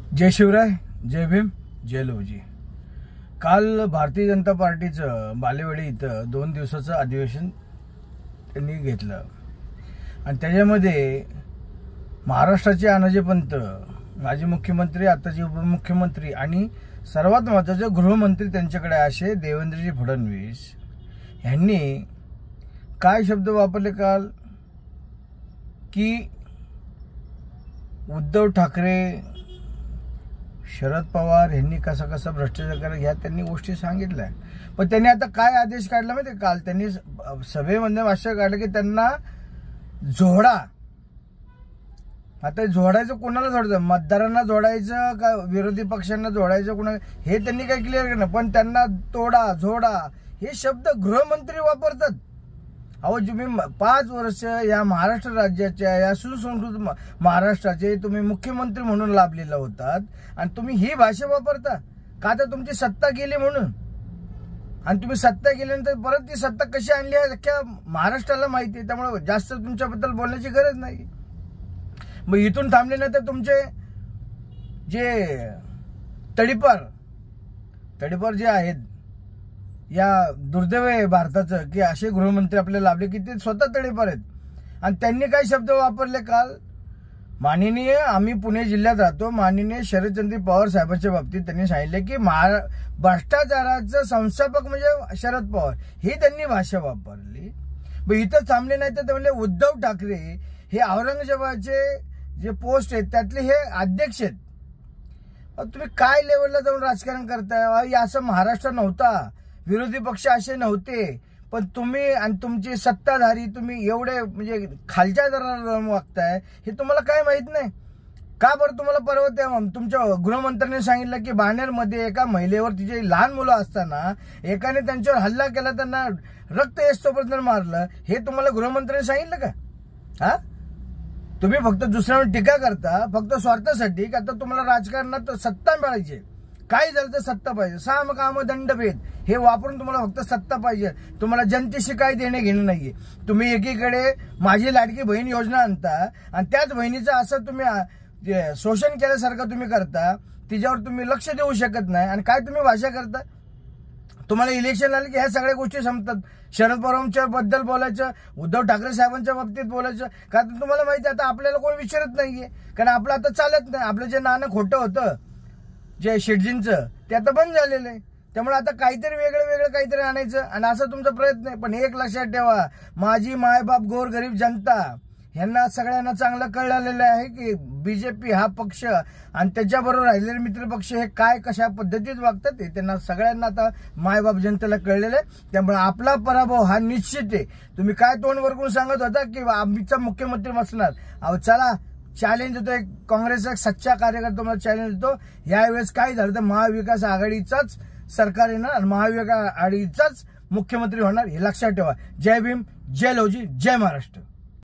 जय शिवराय, जय भीम, जय लवजी। काल भारतीय जनता पार्टीचं बालेवाडी इथं 2 दिवसाचं अधिवेशन त्यांनी घेतलं आणि त्याच्यामध्ये महाराष्ट्राचे अनाजे पंत, माजी मुख्यमंत्री, आताचे उपमुख्यमंत्री आणि सर्वात महत्त्वाचे गृहमंत्री त्यांच्याकडे असे देवेंद्रजी फडणवीस यांनी काय शब्द वापरले काल की उद्धव ठाकरे, शरद पवार यांनी कसा कसा भ्रष्टाचार करा ह्या त्यांनी गोष्टी सांगितल्या। पण त्यांनी आता काय आदेश काढला माहिती, काल त्यांनी सभेमध्ये भाष्य काढलं की त्यांना जोडा। आता जोडायचं कोणाला जोडायचं, मतदारांना जोडायचं का विरोधी पक्षांना जोडायचं, कोणा हे त्यांनी काही क्लिअर केलं। पण त्यांना तोडा जोडा हे शब्द गृहमंत्री वापरतात। अहो, तुम्ही 5 वर्ष या महाराष्ट्र राज्याच्या या सुसंस्कृत महाराष्ट्राचे तुम्ही मुख्यमंत्री म्हणून लाभलेला होतात आणि तुम्ही ही भाषा वापरता का? तर तुमची सत्ता गेली म्हणून। आणि तुम्ही सत्ता गेल्यानंतर परत ती सत्ता कशी आणली आहे अख्ख्या महाराष्ट्राला माहिती आहे, त्यामुळे जास्त तुमच्याबद्दल बोलण्याची गरज नाही। मग इथून थांबल्यानंतर तुमचे जे तडीपार जे आहेत, या दुर्दैव आहे भारताचं की असे गृहमंत्री आपल्याला लाभले की ते स्वतः तडीपार आहेत। आणि त्यांनी काय शब्द वापरले काल, माननीय, आम्ही पुणे जिल्ह्यात राहतो, माननीय शरदचंद्र पवार साहेबांच्या बाबतीत त्यांनी सांगितले की भ्रष्टाचाराचं संस्थापक म्हणजे शरद पवार, ही त्यांनी भाषा वापरली। मग इथं थांबले नाही तर म्हणले उद्धव ठाकरे हे औरंगजेबाचे जे पोस्ट आहेत त्यातले हे अध्यक्ष आहेत। तुम्ही काय लेवलला जाऊन राजकारण करताय? असं महाराष्ट्र नव्हता, विरोधी पक्ष असे नव्हते, पण तुम्ही आणि तुमचे सत्ताधारी तुम्ही एवढे म्हणजे खालच्या दराला वागताय हे तुम्हाला काय माहित नाही का? बरं तुम्हाला परवा तुमच्या गृहमंत्र्यांनी सांगितलं की बाणेरमध्ये एका महिलेवर तिचे लहान मुलं असताना एकाने त्यांच्यावर हल्ला केला, त्यांना रक्त येस्तोपर्यंत मारलं, हे तुम्हाला गृहमंत्र्यांनी सांगितलं का? हा, तुम्ही फक्त दुसऱ्यावर टीका करता फक्त स्वार्थासाठी का? तर तुम्हाला राजकारणात सत्ता मिळायची, काय झालं तर सत्ता पाहिजे, साम काम दंडभेद हे वापरून तुम्हाला फक्त सत्ता पाहिजे, तुम्हाला जनतेशी काय देणे घेणे नाहीये। तुम्ही एकीकडे माझी लाडकी बहीण योजना आणता आणि त्याच बहिणीचं असं तुम्ही शोषण केल्यासारखं तुम्ही करता, तिच्यावर तुम्ही लक्ष देऊ शकत नाही आणि काय तुम्ही भाषा करता। तुम्हाला इलेक्शन आले की ह्या सगळ्या गोष्टी संपतात। शरद पवारांच्या बद्दल बोलायचं, उद्धव ठाकरे साहेबांच्या बाबतीत बोलायचं, कारण तुम्हाला माहिती आहे आता आपल्याला कोण विचारत नाहीये, कारण आपलं आता चालत नाही। आपलं जे नाणं खोटं होतं जे शेटजींचं ते आता बंद झालेलं आहे, त्यामुळे आता काहीतरी वेगळं काहीतरी आणायचं आणि असा तुमचा प्रयत्न आहे। पण एक लक्षात ठेवा, माझी मायबाप गोरगरीब जनता यांना सगळ्यांना चांगलं कळलेलं आहे की बीजेपी हा पक्ष आणि त्याच्याबरोबर राहिलेले मित्र पक्ष हे काय कशा पद्धतीत वागतात हे त्यांना सगळ्यांना आता मायबाप जनतेला कळलेलं आहे। त्यामुळे आपला पराभव हा निश्चित आहे। तुम्ही काय तोंड वरकून सांगत होता की आमचा मुख्यमंत्री बसणार, अहो चला चॅलेंज देतो, एक काँग्रेसचा सच्चा कार्यकर्ता मला चॅलेंज देतो, यावेळेस काय झालं तर महाविकास आघाडीचाच सरकार येणार आणि महाविकास आघाडीचाच मुख्यमंत्री होणार, हे लक्षात ठेवा। जय भीम, जय लवजी, जय महाराष्ट्र।